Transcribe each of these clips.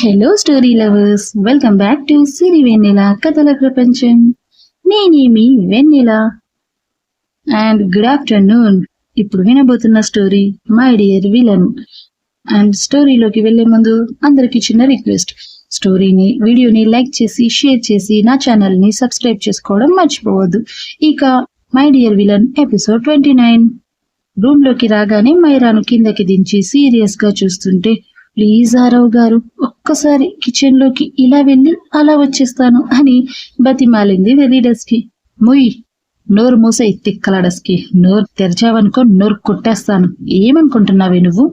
Hello story lovers, welcome back to Siri Vennela కథల ప్రపంచం. నేనేమి వెన్నెల అండ్ గుడ్ ఆఫ్టర్నూన్. ఇప్పుడు వినబోతున్న story my dear villain. And స్టోరీలోకి వెళ్లే ముందు అందరికి చిన్న రిక్వెస్ట్, వీడియోని లైక్ చేసి షేర్ చేసి నా ఛానల్ ని సబ్స్క్రైబ్ చేసుకోవడం మర్చిపోవద్దు. ఇక my dear villain episode 29. Room లోకి రాగానే మైరాను కిందకి దించి సీరియస్ గా చూస్తుంటే, ప్లీజ్ ఆరవ్ గారు, ఒక్కసారి కిచెన్ లోకి ఇలా వెళ్ళి అలా వచ్చేస్తాను అని బతిమాలింది వెరీడస్కి. ముయ్, నోరు మూసే తిక్కలాడస్కి. నోరు తెరిచావనుకో నోరు కొట్టేస్తాను. ఏమనుకుంటున్నావే నువ్వు?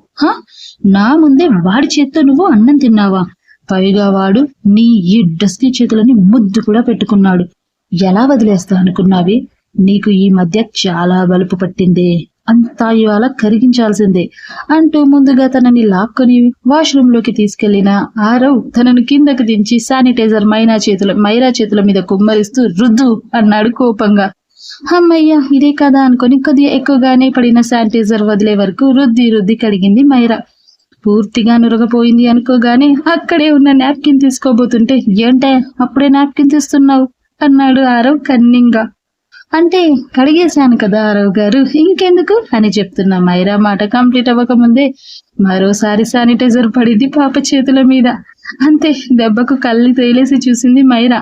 నా ముందే వాడి చేత్తో నువ్వు అన్నం తిన్నావా? పైగా వాడు నీ ఈ డస్కీ చేతులని ముద్దు కూడా పెట్టుకున్నాడు. ఎలా వదిలేస్తా అనుకున్నావే? నీకు ఈ మధ్య చాలా బలుపు పట్టిందే, అంతా ఇవాళ కరిగించాల్సిందే అంటూ ముందుగా తనని లాక్కొని వాష్రూమ్ లోకి తీసుకెళ్లిన ఆరవ్ తనను కిందకు దించి శానిటైజర్ మైరా చేతుల మీద కుమ్మరిస్తూ రుద్దు అన్నాడు కోపంగా. అమ్మయ్య, ఇదే కదా అనుకుని కొద్దిగా ఎక్కువగానే పడిన శానిటైజర్ వదిలే వరకు రుద్ది కడిగింది మైరా. పూర్తిగా నురగపోయింది అనుకోగానే అక్కడే ఉన్న నాప్కిన్ తీసుకోబోతుంటే, ఏంటే అప్పుడే నాప్కిన్ తీస్తున్నావు అన్నాడు ఆరవ్ కన్నింగా. అంటే కడిగేశాను కదా ఆరవ్ గారు, ఇంకెందుకు అని చెప్తున్నా మైరా మాట కంప్లీట్ అవ్వకముందే మరోసారి శానిటైజర్ పడింది పాప చేతుల మీద. అంతే, దెబ్బకు కళ్ళు తేలేసి చూసింది మైరా.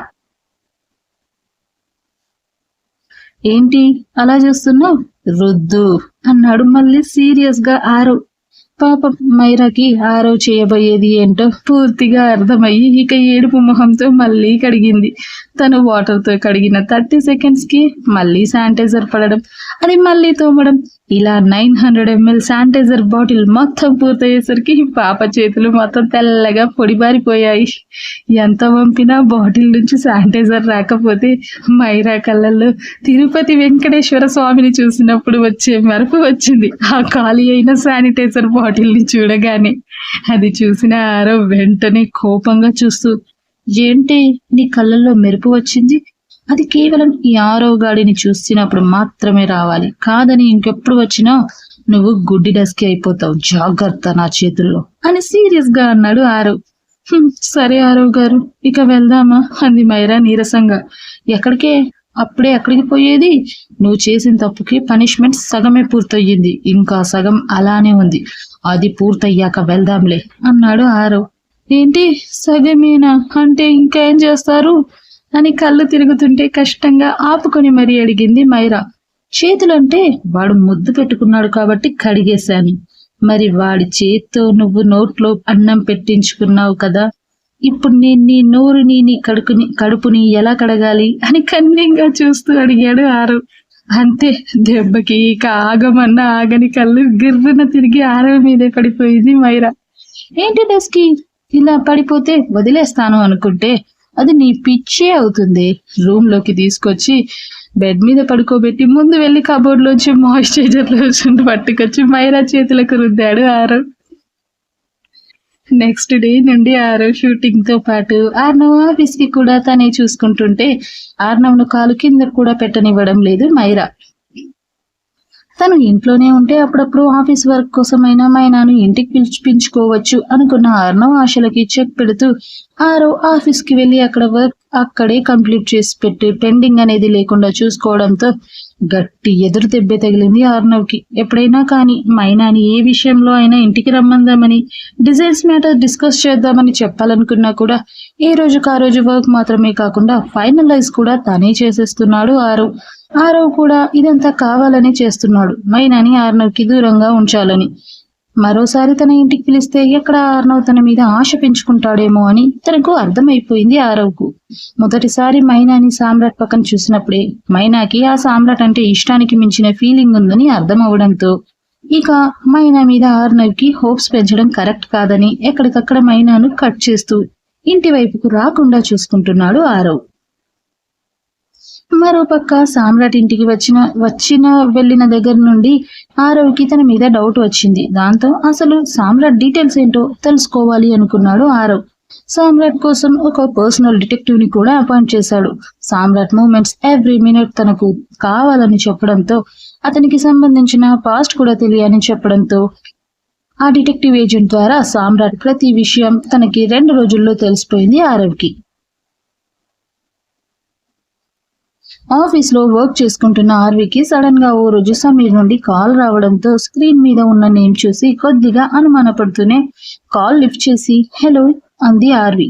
ఏంటి అలా చూస్తున్నావు? రుద్దు అన్నాడు మళ్ళీ సీరియస్ గా ఆరవ్. పాప మైరాకి ఆరవ్ చేయబోయేది ఏంటో పూర్తిగా అర్థమయ్యి ఇక ఏడుపు మొహంతో మళ్ళీ కడిగింది. తను వాటర్ తో కడిగిన 30 seconds కి మళ్ళీ శానిటైజర్ పడడం, అది మళ్ళీ తోమడం, ఇలా 900 ml శానిటైజర్ బాటిల్ మొత్తం పూర్తయ్యేసరికి పాప చేతులు మొత్తం తెల్లగా పొడిబారిపోయాయి. ఎంత పంపినా బాటిల్ నుంచి శానిటైజర్ రాకపోతే మైరా కళ్ళల్లో తిరుపతి వెంకటేశ్వర స్వామిని చూసినప్పుడు వచ్చే మెరుపు వచ్చింది ఆ ఖాళీ అయిన శానిటైజర్ బాటిల్ ని చూడగానే. అది చూసిన ఆరవ్ వెంటనే కోపంగా చూస్తూ, ఏంటి నీ కళ్ళల్లో మెరుపు వచ్చింది? అది కేవలం ఈ ఆరవ్ గాడిని చూసినప్పుడు మాత్రమే రావాలి, కాదని ఇంకెప్పుడు వచ్చినా నువ్వు గుడ్డి డస్కి అయిపోతావు, జాగ్రత్త నా చేతుల్లో అని సీరియస్ గా అన్నాడు ఆరవ్. సరే ఆరవ్ గారు, ఇక వెళ్దామా అంది మైరా నీరసంగా. అక్కడికి పోయేది? నువ్వు చేసిన తప్పుకి పనిష్మెంట్ సగమే పూర్తయ్యింది, ఇంకా సగం అలానే ఉంది, అది పూర్తయ్యాక వెళ్దాంలే అన్నాడు ఆరవ్. ఏంటి సగమేనా? అంటే ఇంకా ఏం చేస్తారు అని కళ్ళు తిరుగుతుంటే కష్టంగా ఆపుకొని మరీ అడిగింది మైరా. చేతులంటే వాడు ముద్దు పెట్టుకున్నాడు కాబట్టి కడిగేశాను, మరి వాడి చేత్తో నువ్వు నోట్లో అన్నం పెట్టించుకున్నావు కదా, ఇప్పుడు నేను నీ నోరుని నీ కడుపుని ఎలా కడగాలి అని కన్నింగా చూస్తూ అడిగాడు ఆరవ్. అంతే, దెబ్బకి ఇక ఆగమన్నా ఆగని కళ్ళు గిర్రున తిరిగి ఆరవ్ మీదే పడిపోయింది మైరా. ఏంటి డస్కి, ఇలా పడిపోతే వదిలేస్తాను అనుకుంటే అది నీ పిచ్చే అవుతుంది. రూమ్ లోకి తీసుకొచ్చి బెడ్ మీద పడుకోబెట్టి ముందు వెళ్లి కబోర్డ్ లోంచి మాయిశ్చరైజర్ లోషన్ పట్టుకొచ్చి మైరా చేతులకు రుద్దాడు ఆరవ్. నెక్స్ట్ డే నుండి ఆరవ్ షూటింగ్ తో పాటు ఆర్నవ్ ఆఫీస్ కి కూడా తనే చూసుకుంటుంటే ఆర్నవ్ ను కాలు కింద కూడా పెట్టనివ్వడం లేదు మైరా. తను ఇంట్లోనే ఉంటే అప్పుడప్పుడు ఆఫీస్ వర్క్ కోసమైనా మైనాను ఇంటికి పిలిపించుకోవచ్చు అనుకున్న ఆర్నవ్ ఆశలకి చెక్ పెడుతూ ఆరవ్ ఆఫీస్ కి వెళ్లి అక్కడ వర్క్ అక్కడే కంప్లీట్ చేసి పెట్టి పెండింగ్ అనేది లేకుండా చూసుకోవడంతో గట్టి ఎదురు దెబ్బే తగిలింది ఆర్నవ్ కి. ఎప్పుడైనా కానీ మైనాని ఏ విషయంలో అయినా ఇంటికి రమ్మందామని, డిజైన్స్ మ్యాటర్ డిస్కస్ చేద్దామని చెప్పాలనుకున్నా కూడా ఏ రోజుకు ఆ రోజు వర్క్ మాత్రమే కాకుండా ఫైనలైజ్ కూడా తనే చేసేస్తున్నాడు ఆరవ్. ఆరవ్ కూడా ఇదంతా కావాలని చేస్తున్నాడు, మైనాని ఆర్నవ్ కి దూరంగా ఉంచాలని. మరోసారి తన ఇంటికి పిలిస్తే ఎక్కడ ఆర్నవ్ తన మీద ఆశ పెంచుకుంటాడేమో అని తనకు అర్థమైపోయింది ఆరవ్ కు. మొదటిసారి మైనాని సామ్రాట్ పక్కన చూసినప్పుడే మైనాకి ఆ సామ్రాట్ అంటే ఇష్టానికి మించిన ఫీలింగ్ ఉందని అర్థం అవడంతో ఇక మైనా మీద ఆర్నవ్ కి హోప్స్ పెంచడం కరెక్ట్ కాదని ఎక్కడికక్కడ మైనాను కట్ చేస్తూ ఇంటి వైపుకు రాకుండా చూసుకుంటున్నాడు ఆరవ్. మరోపక్క సామ్రాట్ ఇంటికి వెళ్ళిన దగ్గర నుండి ఆరవ్ కి తన మీద డౌట్ వచ్చింది. దాంతో అసలు సామ్రాట్ డీటెయిల్స్ ఏంటో తెలుసుకోవాలి అనుకున్నాడు ఆరవ్. సామ్రాట్ కోసం ఒక పర్సనల్ డిటెక్టివ్ ని కూడా అపాయింట్ చేశాడు. సామ్రాట్ మూమెంట్స్ ఎవ్రీ మినిట్ తనకు కావాలని చెప్పడంతో, అతనికి సంబంధించిన పాస్ట్ కూడా తెలియని చెప్పడంతో ఆ డిటెక్టివ్ ఏజెంట్ ద్వారా సామ్రాట్ ప్రతి విషయం తనకి 2 రోజుల్లో తెలిసిపోయింది ఆరవ్కి. ఆఫీస్లో వర్క్ చేసుకుంటున్న ఆర్వీకి సడన్ గా ఓ రోజు సమీర్ నుండి కాల్ రావడంతో స్క్రీన్ మీద ఉన్న నేమ్ చూసి కొద్దిగా అనుమానపడుతూనే కాల్ లిఫ్ట్ చేసి హలో అంది ఆర్వీ.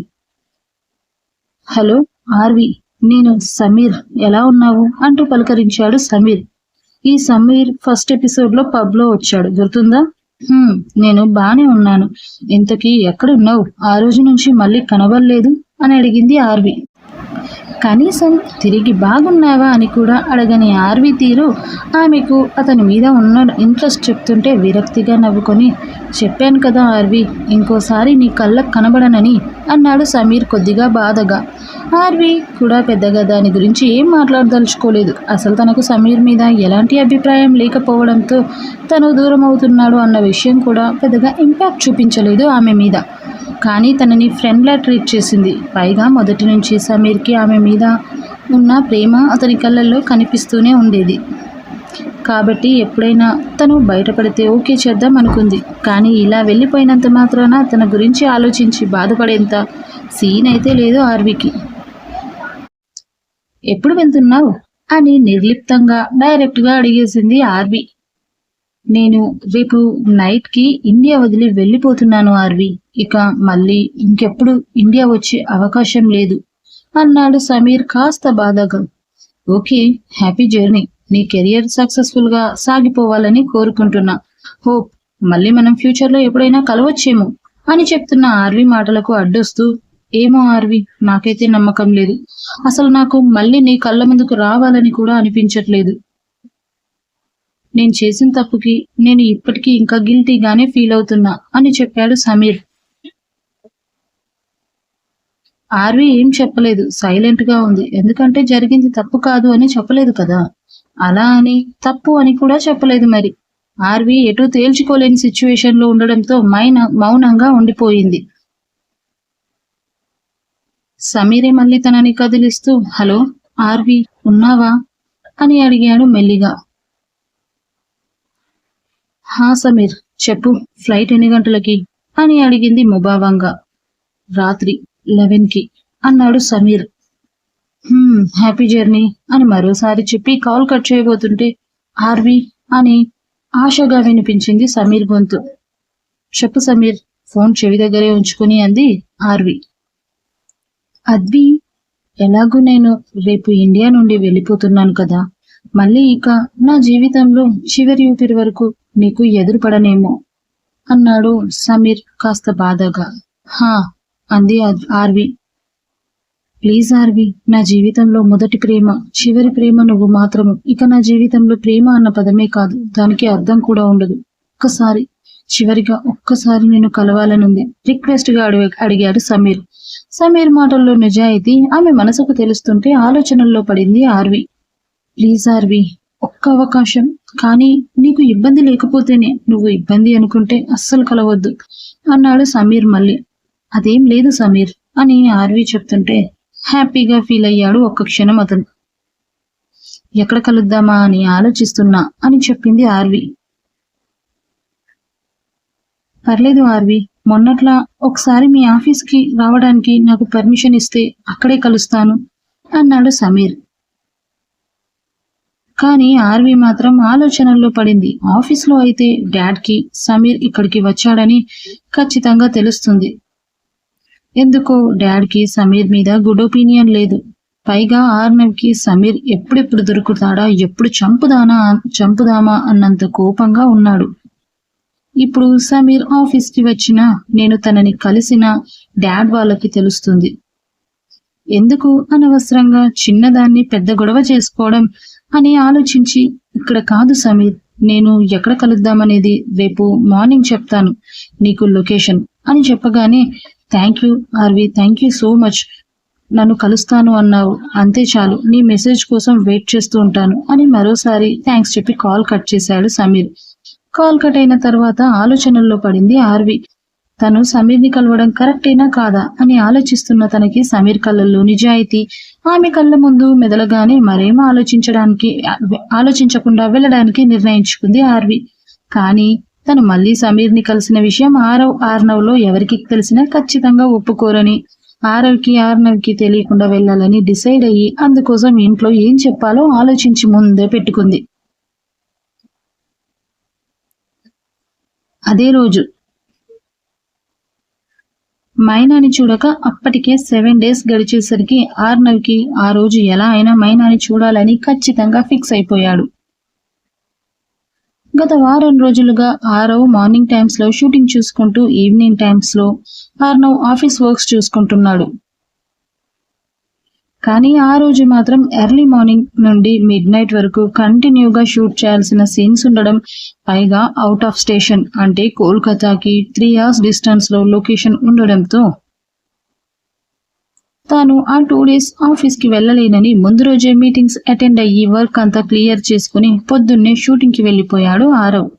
హలో ఆర్వీ, నేను సమీర్, ఎలా ఉన్నావు అంటూ పలకరించాడు సమీర్. ఈ సమీర్ ఫస్ట్ ఎపిసోడ్ లో పబ్ లో వచ్చాడు, గుర్తుందా? నేను బానే ఉన్నాను. ఇంతకీ ఎక్కడున్నావు? ఆ రోజు నుంచి మళ్ళీ కనబడలేదు అని అడిగింది ఆర్వీ. కనీసం తిరిగి బాగున్నావా అని కూడా అడగని ఆర్వీ తీరు ఆమెకు అతని మీద ఉన్న ఇంట్రెస్ట్ చెప్తుంటే విరక్తిగా నవ్వుకొని, చెప్పాను కదా ఆర్వీ, ఇంకోసారి నీ కళ్ళకు కనబడనని అన్నాడు సమీర్ కొద్దిగా బాధగా. ఆర్వీ కూడా పెద్దగా దాని గురించి ఏం మాట్లాడదలుచుకోలేదు. అసలు తనకు సమీర్ మీద ఎలాంటి అభిప్రాయం లేకపోవడంతో తను దూరం అవుతున్నాడు అన్న విషయం కూడా పెద్దగా ఇంపాక్ట్ చూపించలేదు ఆమె మీద. కానీ తనని ఫ్రెండ్లా ట్రీట్ చేసింది. పైగా మొదటి నుంచి సమీర్కి ఆమె మీద ఉన్న ప్రేమ అతని కళ్ళల్లో కనిపిస్తూనే ఉండేది. కాబట్టి ఎప్పుడైనా తను బయటపడితే ఓకే చేద్దాం అనుకుంది. కానీ ఇలా వెళ్ళిపోయినంత మాత్రాన తన గురించి ఆలోచించి బాధపడేంత సీన్ అయితే లేదు ఆర్వీకి. ఎప్పుడు వెళ్తున్నావు అని నిర్లిప్తంగా డైరెక్ట్గా అడిగేసింది ఆర్వీ. నేను రేపు నైట్కి ఇండియా వదిలి వెళ్ళిపోతున్నాను ఆర్వీ. ఇక మళ్ళీ ఇంకెప్పుడు ఇండియా వచ్చే అవకాశం లేదు అన్నాడు సమీర్ కాస్త బాధగా. Okay, happy journey. నీ కెరియర్ సక్సెస్ఫుల్గా సాగిపోవాలని కోరుకుంటున్నా. హోప్ మళ్ళీ మనం ఫ్యూచర్లో ఎప్పుడైనా కలవచ్చేమో అని చెప్తున్న ఆర్వీ మాటలకు అడ్డొస్తూ, ఏమో ఆర్వీ, నాకైతే నమ్మకం లేదు. అసలు నాకు మళ్ళీ నీ కళ్ళ ముందుకు రావాలని కూడా అనిపించట్లేదు. నేను చేసిన తప్పుకి నేను ఇప్పటికీ ఇంకా గిల్టీగానే ఫీల్ అవుతున్నా అని చెప్పాడు సమీర్. ఆర్వీ ఏం చెప్పలేదు, సైలెంట్ గా ఉంది. ఎందుకంటే జరిగింది తప్పు కాదు అని చెప్పలేదు కదా, అలా అని తప్పు అని కూడా చెప్పలేదు. మరి ఆర్వీ ఎటూ తేల్చుకోలేని సిచ్యువేషన్ లో ఉండడంతో మౌనంగా ఉండిపోయింది. సమీరే మళ్ళీ తనని కదిలిస్తూ, హలో ఆర్వీ, ఉన్నావా అని అడిగాడు మెల్లిగా. హా సమీర్, చెప్పు, ఫ్లైట్ ఎన్ని గంటలకి అని అడిగింది ముభావంగా. రాత్రి 11కి అన్నాడు సమీర్. హ్యాపీ జర్నీ అని మరోసారి చెప్పి కాల్ కట్ చేయబోతుంటే ఆర్వీ అని ఆశగా వినిపించింది సమీర్ గొంతు. చెప్పు సమీర్, ఫోన్ చెవి దగ్గరే ఉంచుకుని అంది ఆర్వీ. అద్వి, ఎలాగూ నేను రేపు ఇండియా నుండి వెళ్ళిపోతున్నాను కదా, మళ్ళీ ఇక నా జీవితంలో చివరి ఊపిరి వరకు నీకు ఎదురుపడనేమో అన్నాడు సమీర్ కాస్త బాధగా. హా అంది ఆర్వీ. ప్లీజ్ ఆర్వీ, నా జీవితంలో మొదటి ప్రేమ, చివరి ప్రేమ నువ్వు మాత్రము. ఇక నా జీవితంలో ప్రేమ అన్న పదమే కాదు, దానికి అర్థం కూడా ఉండదు. చివరిగా ఒక్కసారి నేను కలవాలనుంది రిక్వెస్ట్ గా అడిగాడు సమీర్. సమీర్ మాటల్లో నిజాయితీ ఆమె మనసుకు తెలుస్తుంటే ఆలోచనల్లో పడింది ఆర్వీ. ప్లీజ్ ఆర్వీ, ఒక్క అవకాశం, కానీ నీకు ఇబ్బంది లేకపోతేనే. నువ్వు ఇబ్బంది అనుకుంటే అస్సలు కలవద్దు అన్నాడు సమీర్ మళ్ళీ. అదేం లేదు సమీర్ అని ఆర్వీ చెప్తుంటే హ్యాపీగా ఫీల్ అయ్యాడు ఒక్క క్షణం అతను. ఎక్కడ కలుద్దామా అని ఆలోచిస్తున్నా అని చెప్పింది ఆర్వీ. పర్లేదు ఆర్వీ, మొన్నట్లా ఒకసారి మీ ఆఫీస్కి రావడానికి నాకు పర్మిషన్ ఇస్తే అక్కడే కలుస్తాను అన్నాడు సమీర్. కానీ ఆర్వీ మాత్రం ఆలోచనల్లో పడింది. ఆఫీస్లో అయితే డాడ్కి సమీర్ ఇక్కడికి వచ్చాడని ఖచ్చితంగా తెలుస్తుంది. ఎందుకో డాడ్కి సమీర్ మీద గుడ్ ఒపీనియన్ లేదు. పైగా ఆర్నవ్కి సమీర్ ఎప్పుడెప్పుడు దొరుకుతాడా, ఎప్పుడు చంపుదామా అన్నంత కోపంగా ఉన్నాడు. ఇప్పుడు సమీర్ ఆఫీస్కి వచ్చినా నేను తనని కలిసిన డాడ్ వాళ్ళకి తెలుస్తుంది. ఎందుకు అనవసరంగా చిన్నదాన్ని పెద్ద గొడవ చేసుకోవడం అని ఆలోచించి, ఇక్కడ కాదు సమీర్, నేను ఎక్కడ కలుద్దామనేది రేపు మార్నింగ్ చెప్తాను నీకు లొకేషన్ అని చెప్పగానే, thank you RV, thank you so much, నన్ను కలుస్తాను అన్నావు, అంతే చాలు, నీ మెసేజ్ కోసం వెయిట్ చేస్తూ ఉంటాను అని మరోసారి థ్యాంక్స్ చెప్పి కాల్ కట్ చేశాడు సమీర్. కాల్ కట్ అయిన తర్వాత ఆలోచనల్లో పడింది ఆర్వీ. తను సమీర్ని కలవడం కరెక్టేనా కాదా అని ఆలోచిస్తున్న తనకి సమీర్ కళ్ళల్లో నిజాయితీ ఆమె కళ్ళ ముందు మెదలగానే మరేమో ఆలోచించకుండా వెళ్ళడానికి నిర్ణయించుకుంది ఆర్వీ. కానీ తను మళ్ళీ సమీర్ని కలిసిన విషయం ఆర్నవ్లో ఎవరికి తెలిసినా ఖచ్చితంగా ఒప్పుకోరని, ఆర్నవ్కి తెలియకుండా వెళ్ళాలని డిసైడ్ అయ్యి అందుకోసం ఇంట్లో ఏం చెప్పాలో ఆలోచించి ముందే పెట్టుకుంది. అదే రోజు మైనాని చూడక అప్పటికే 7 days గడిచేసరికి ఆర్నవ్కి ఆ రోజు ఎలా అయినా మైనాని చూడాలని ఖచ్చితంగా ఫిక్స్ అయిపోయాడు. గత వారం రోజులుగా ఆరవ్ మార్నింగ్ టైమ్స్ లో షూటింగ్ చూసుకుంటూ ఈవినింగ్ టైమ్స్ లో ఆర్నవ్ ఆఫీస్ వర్క్స్ చూసుకుంటున్నాడు. కానీ ఆ రోజు మాత్రం ఎర్లీ మార్నింగ్ నుండి మిడ్ నైట్ వరకు కంటిన్యూగా షూట్ చేయాల్సిన సీన్స్ ఉండడం, పైగా అవుట్ ఆఫ్ స్టేషన్ అంటే కోల్కతాకి 3 hours డిస్టెన్స్ లో లొకేషన్ ఉండడంతో తాను ఆ 2 days ఆఫీస్కి వెళ్ళలేనని ముందు రోజే మీటింగ్స్ అటెండ్ అయ్యి వర్క్ అంతా క్లియర్ చేసుకుని పొద్దున్నే షూటింగ్కి వెళ్ళిపోయాడు ఆరవ్.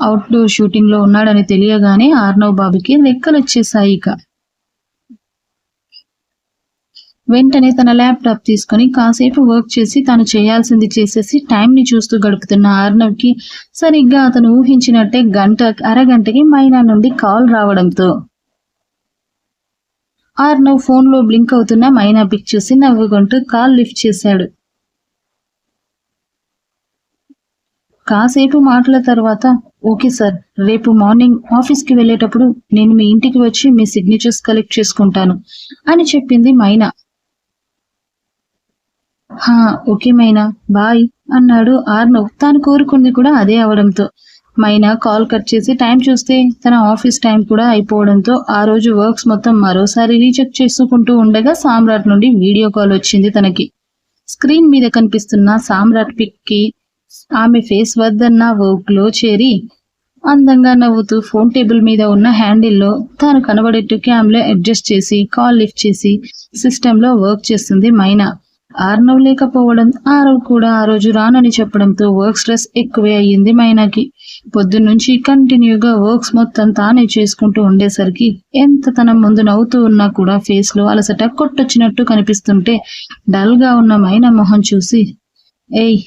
అవుట్డోర్ షూటింగ్ లో ఉన్నాడని తెలియగానే ఆర్నవ్ బాబుకి రెక్కలొచ్చేశాయి. ఇక వెంటనే తన ల్యాప్టాప్ తీసుకుని కాసేపు వర్క్ చేసి తాను చేయాల్సింది చేసేసి టైంని చూస్తూ గడుపుతున్న ఆర్నవ్కి సరిగ్గా అతను ఊహించినట్టే అరగంటకి మైనా నుండి కాల్ రావడంతో ఆర్నవ్ ఫోన్లో బ్లింక్ అవుతున్న మైనా పిక్ చూసి నవ్వుకుంటూ కాల్ లిఫ్ట్ చేశాడు. కాసేపు మాటల తర్వాత, ఓకే సార్, రేపు మార్నింగ్ ఆఫీస్కి వెళ్ళేటప్పుడు నేను మీ ఇంటికి వచ్చి మీ సిగ్నేచర్స్ కలెక్ట్ చేసుకుంటాను అని చెప్పింది మైనా. ఓకే మైనా, బాయ్ అన్నాడు ఆర్నవ్. తాను కోరుకుంది కూడా అదే అవడంతో మైనా కాల్ కట్ చేసి టైం చూస్తే తన ఆఫీస్ టైం కూడా అయిపోవడంతో ఆ రోజు వర్క్స్ మొత్తం మరోసారి రీచెక్ చేసుకుంటూ ఉండగా సామ్రాట్ నుండి వీడియో కాల్ వచ్చింది తనకి. స్క్రీన్ మీద కనిపిస్తున్న సామ్రాట్ పిక్ కి ఆమె ఫేస్ వద్దన్న వర్క్ లో చేరి అందంగా నవ్వుతూ ఫోన్ టేబుల్ మీద ఉన్న హ్యాండిల్లో తాను కనబడేట్టు క్యామ్లో అడ్జస్ట్ చేసి కాల్ లిఫ్ట్ చేసి సిస్టంలో వర్క్ చేస్తుంది మైనా. ఆర్నవ్ లేకపోవడం, ఆరవ్ కూడా ఆ రోజు రానని చెప్పడంతో వర్క్ స్ట్రెస్ ఎక్కువే అయ్యింది మైనాకి. పొద్దున్నుంచి కంటిన్యూగా వర్క్స్ మొత్తం తానే చేసుకుంటూ ఉండేసరికి ఎంత తన ముందు నవ్వుతూ ఉన్నా కూడా ఫేస్ లో అలసట కొట్టొచ్చినట్టు కనిపిస్తుంటే డల్ గా ఉన్న మైనా మొహం చూసి, ఏయ్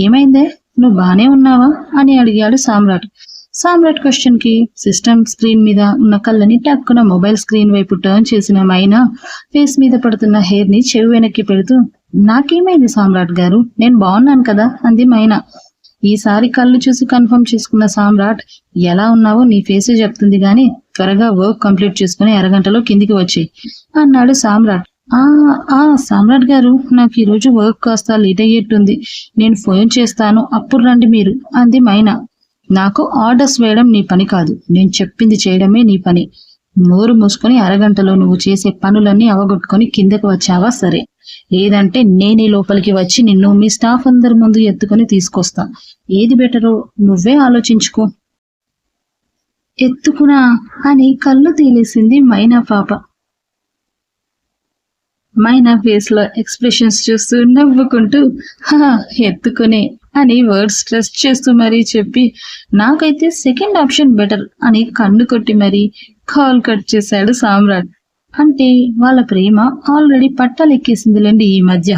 ఏమైందే, నువ్వు బానే ఉన్నావా అని అడిగాడు సామ్రాట్. సామ్రాట్ క్వశ్చన్ కి సిస్టమ్ స్క్రీన్ మీద ఉన్న కళ్ళని టక్కున మొబైల్ స్క్రీన్ వైపు టర్న్ చేసిన మైనా ఫేస్ మీద పడుతున్న హెయిర్ ని చెవి వెనక్కి పెడుతూ, నాకేమైంది సామ్రాట్ గారు, నేను బాగున్నాను కదా అంది మైనా. ఈసారి కళ్ళు చూసి కన్ఫర్మ్ చేసుకున్న సామ్రాట్, ఎలా ఉన్నావో నీ ఫేసే చెప్తుంది గాని త్వరగా వర్క్ కంప్లీట్ చేసుకుని అరగంటలో కిందికి వచ్చి అన్నాడు సామ్రాట్. సామ్రాట్ గారు, నాకు ఈరోజు వర్క్ కాస్త లేట్ అయ్యేట్టుంది, నేను ఫోన్ చేస్తాను అప్పుడు రండి మీరు అంది మైనా. నాకు ఆర్డర్స్ వేయడం నీ పని కాదు, నేను చెప్పింది చేయడమే నీ పని. నోరు మూసుకొని అరగంటలో నువ్వు చేసే పనులన్నీ అవగొట్టుకొని కిందకి వచ్చావా సరే, లేదంటే నేనే లోపలికి వచ్చి నిన్ను మీ స్టాఫ్ అందరి ముందు ఎత్తుకొని తీసుకొస్తా. ఏది బెటరో నువ్వే ఆలోచించుకో. ఎత్తుకునా అని కళ్ళు తేలేసింది మైనా పాప. మైనా ఫేస్ లో ఎక్స్ప్రెషన్స్ చూస్తూ నవ్వుకుంటూ, ఎత్తుకునే అని వర్డ్స్ స్ట్రెస్ చేస్తూ మరీ చెప్పి, నాకైతే సెకండ్ ఆప్షన్ బెటర్ అని కన్ను కొట్టి మరీ కాల్ కట్ చేశాడు సామ్రాట్. అంటే వాళ్ళ ప్రేమ ఆల్రెడీ పట్టాలెక్కేసిందిలేండి ఈ మధ్య.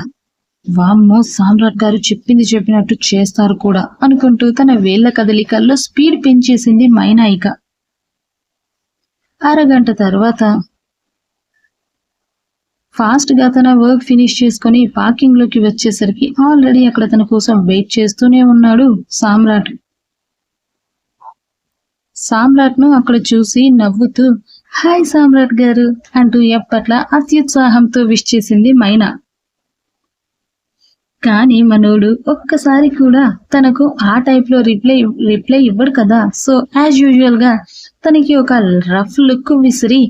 వామ్మో, సామ్రాట్ గారు చెప్పింది చెప్పినట్టు చేస్తారు కూడా అనుకుంటూ తన వేళ్ల కదలికల్లో స్పీడ్ పెంచేసింది మైనా. ఇక అరగంట తర్వాత ఫాస్ట్ గా తన వర్క్ ఫినిష్ చేసుకుని పార్కింగ్ లోకి వచ్చేసరికి ఆల్రెడీ అక్కడ తన కోసం వెయిట్ చేస్తూనే ఉన్నాడు సామ్రాట్. సామ్రాట్ ను అక్కడ చూసి నవ్వుతూ, హాయ్ సామ్రాట్ గారు అంటూ ఎప్పట్లా అత్యుత్సాహంతో విష్ చేసింది మైనా. కానీ మనోడు ఒక్కసారి కూడా తనకు ఆ టైప్ లో రిప్లై ఇవ్వడు కదా. సో యాజ్ యూజువల్ గా తనకి ఒక రఫ్ లుక్ విసిరి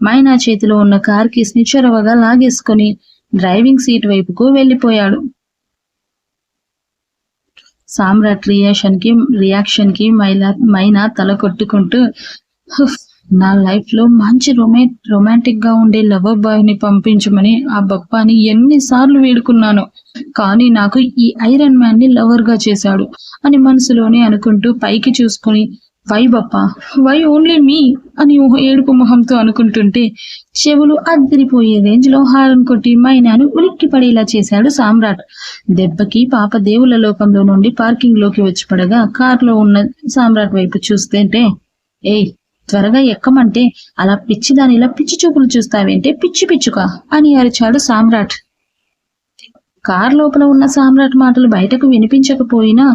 మైనా చేతిలో ఉన్న కార్ కీస్ ని చొరవగా లాగేసుకుని డ్రైవింగ్ సీట్ వైపుకు వెళ్ళిపోయాడు. సామ్రాట్ రియాక్షన్ కి మైనా తల కొట్టుకుంటూ, నా లైఫ్ లో మంచి రొమాంటిక్ గా ఉండే లవర్ బాయ్ ని పంపించమని ఆ బప్పాని ఎన్నిసార్లు వేడుకున్నాను, కానీ నాకు ఈ ఐరన్ మ్యాన్ ని లవర్ గా చేశాడు అని మనసులోనే అనుకుంటూ పైకి చూసుకుని వై బప్పా, వై ఓన్లీ మీ అని ఏడుపు మొహంతో అనుకుంటుంటే చెవులు అద్దరిపోయే రేంజ్ లో హారన్ కొట్టి మైనాను ఉలిక్కి పడేలా చేశాడు సామ్రాట్. దెబ్బకి పాప దేవుల లోకంలో నుండి పార్కింగ్ లోకి వచ్చి పడగా కారులో ఉన్న సామ్రాట్ వైపు చూస్తుంటే, ఏయ్ త్వరగా ఎక్కమంటే అలా పిచ్చిదానిలా పిచ్చి చూపులు చూస్తావేంటే పిచ్చి పిచ్చుక అని అరిచాడు సామ్రాట్. కార్ లోపల ఉన్న సామ్రాట్ మాటలు బయటకు వినిపించకపోయినా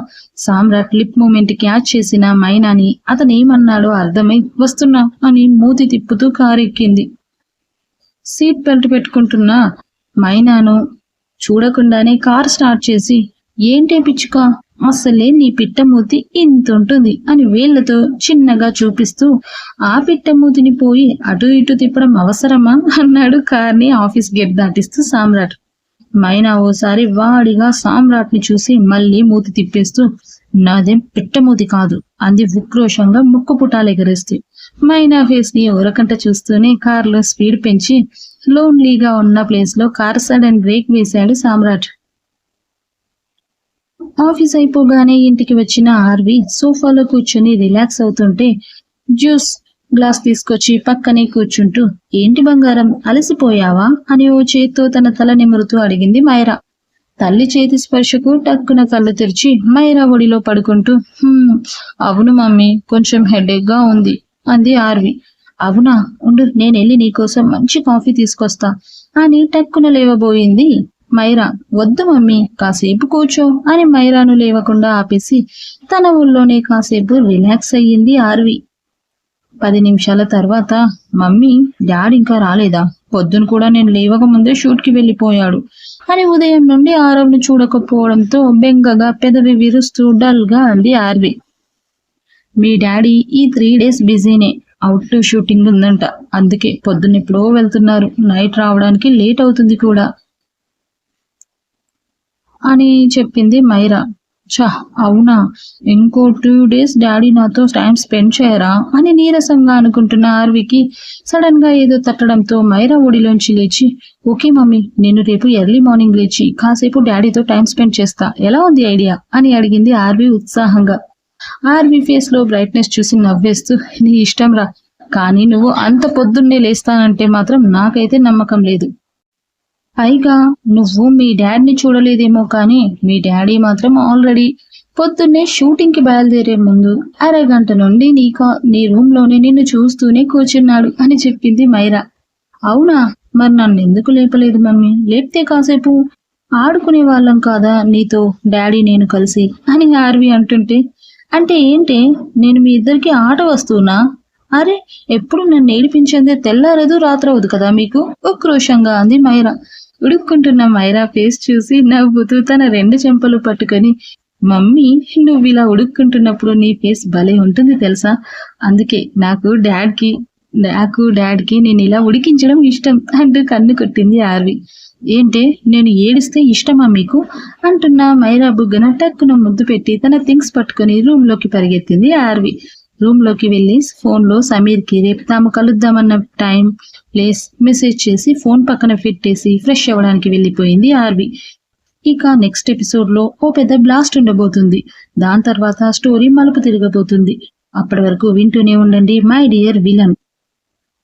సామ్రాట్ లిప్ మూమెంట్ క్యాచ్ చేసిన మైనాని అతనేమన్నాడో అర్థమై వస్తున్నా అని మూతి తిప్పుతూ కారు ఎక్కింది. సీట్ బెల్ట్ పెట్టుకుంటున్న మైనాను చూడకుండానే కార్ స్టార్ట్ చేసి, ఏంటే పిచ్చుక, అసలే నీ పిట్టమూతి ఇంతుంటుంది అని వేళ్లతో చిన్నగా చూపిస్తూ, ఆ పిట్టమూతిని పోయి అటు ఇటు తిప్పడం అవసరమా అన్నాడు కార్ని ఆఫీస్ గేట్ దాటిస్తూ సామ్రాట్. మైనా ఓసారి వాడిగా సామ్రాట్ ని చూసి మళ్ళీ మూతి తిప్పేస్తూ, నాదేం పిట్టమూతి కాదు అంది ఉక్రోషంగా ముక్కు పుటాలెగరేస్తూ. మైనా ఫేస్ ని ఊరకంట చూస్తూనే కారులో స్పీడ్ పెంచి లోన్లీగా ఉన్న ప్లేస్ లో కార్ సడన్ బ్రేక్ వేశాడు సామ్రాట్. ఆఫీస్ అయిపోగానే ఇంటికి వచ్చిన ఆర్వి సోఫాలో కూర్చొని రిలాక్స్ అవుతుంటే జ్యూస్ గ్లాస్ తీసుకొచ్చి పక్కనే కూర్చుంటూ, ఏంటి బంగారం అలసిపోయావా అని ఓ చేత్తో తన తల నిమురుతూ అడిగింది మైరా. తల్లి చేతి స్పర్శకు టక్కున కళ్ళు తెరిచి మైరా ఒడిలో పడుకుంటూ, అవును మమ్మీ, కొంచెం హెడేక్ గా ఉంది అంది ఆర్వి. అవునా, ఉండు నేనెళ్ళి నీకోసం మంచి కాఫీ తీసుకొస్తా అని టక్కున లేవబోయింది మైరా. వద్దు మమ్మీ, కాసేపు కూర్చో అని మైరాను లేవకుండా ఆపేసి తన ఊళ్ళోనే కాసేపు రిలాక్స్ అయ్యింది ఆర్వి. 10 నిమిషాల తర్వాత, మమ్మీ డాడీ ఇంకా రాలేదా? పొద్దున కూడా నేను లేవక ముందే షూట్ కి వెళ్ళిపోయాడు అని ఉదయం నుండి ఆరవ్ను చూడకపోవడంతో బెంగగా పెదవి విరుస్తూ డల్ గా అంది ఆర్వి. మీ డాడీ ఈ 3 days బిజీనే, అవుట్ టు షూటింగ్ ఉందంట, అందుకే పొద్దున్నెప్పుడో వెళ్తున్నారు, నైట్ రావడానికి లేట్ అవుతుంది కూడా అని చెప్పింది మైరా. చా అవునా, ఇంకో 2 days డాడీ నాతో టైం స్పెండ్ చేయరా అని నీరసంగా అనుకుంటున్న ఆర్వికి సడన్ గా ఏదో తట్టడంతో మైరా ఒడిలోంచి లేచి, ఓకే మమ్మీ, నేను రేపు ఎర్లీ మార్నింగ్ లేచి కాసేపు డాడీతో టైం స్పెండ్ చేస్తా, ఎలా ఉంది ఐడియా అని అడిగింది ఆర్వి ఉత్సాహంగా. ఆర్వి ఫేస్ లో బ్రైట్నెస్ చూసి నవ్వేస్తూ, నీ ఇష్టం రా, కానీ నువ్వు అంత పొద్దున్నే లేస్తానంటే మాత్రం నాకైతే నమ్మకం లేదు. పైగా నువ్వు మీ డాడీని చూడలేదేమో కానీ మీ డాడీ మాత్రం ఆల్రెడీ పొద్దున్నే షూటింగ్ కి బయలుదేరే ముందు అరగంట నుండి నీ రూమ్ లోనే నిన్ను చూస్తూనే కూర్చున్నాడు అని చెప్పింది మైరా. అవునా, మరి నన్ను ఎందుకు లేపలేదు మమ్మీ, లేపితే కాసేపు ఆడుకునే వాళ్ళం కాదా నీతో డాడీ నేను కలిసి అని ఆర్వి అంటుంటే, అంటే ఏంటి, నేను మీ ఇద్దరికి ఆట వస్తున్నా? అరే ఎప్పుడు నన్ను ఏడిపించేందే తెల్లారదు రాత్రవదు కదా మీకు, ఉక్రోషంగా అంది మైరా. ఉడుక్కుంటున్న మైరా ఫేస్ చూసి నవ్వుతూ తన 2 చెంపలు పట్టుకొని, మమ్మీ నువ్వు ఇలా ఉడుక్కుంటున్నప్పుడు నీ ఫేస్ భలే ఉంటుంది తెలుసా, అందుకే నాకు డాడ్కి నేను ఇలా ఉడికించడం ఇష్టం అంటూ కన్ను కొట్టింది ఆర్వి. ఏంటే నేను ఏడిస్తే ఇష్టమా మీకు అంటున్న మైరా బుగ్గన టక్కున ముద్దు పెట్టి తన థింగ్స్ పట్టుకుని రూమ్ లోకి పరిగెత్తింది ఆర్వి. రూమ్ లోకి వెళ్లి ఫోన్ లో సమీర్ కి రేపు తాము కలుద్దామన్న టైం ప్లేస్ మెసేజ్ చేసి ఫోన్ పక్కన పెట్టేసి ఫ్రెష్ అవ్వడానికి వెళ్ళిపోయింది ఆర్వి. ఇక నెక్స్ట్ ఎపిసోడ్ లో ఓ పెద్ద బ్లాస్ట్ ఉండబోతుంది. దాని తర్వాత స్టోరీ మలుపు తిరగబోతుంది. అప్పటి వరకు వింటూనే ఉండండి మై డియర్ విలన్.